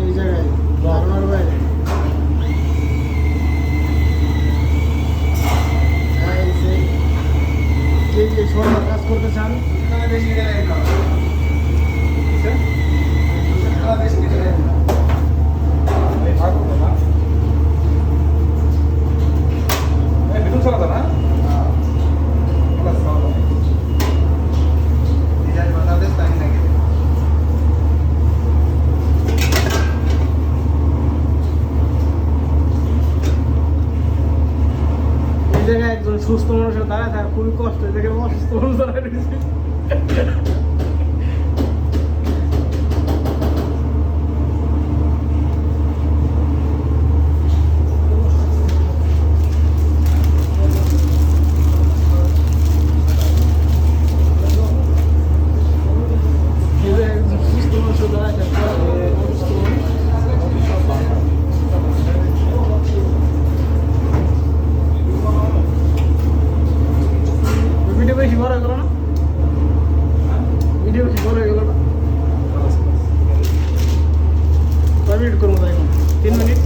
এই জায়গায় ধারণার বাইরে। যে সরকার কাজ করতে চান জায়গায় একজন সুস্থ মানুষের দাঁড়ায় থাকা খুবই কষ্ট, দেখে অসুস্থ মানুষ দাঁড়ায় রয়েছে। একজন সুস্থ মানুষের দাঁড়ায় থাকা অসুস্থ মানুষ। ভিডিও বেশি বড় হয়ে গেল না? ভিডিও বেশি বড় হয়ে গেল না? 5 মিনিট করবো তাই 3 মিনিট।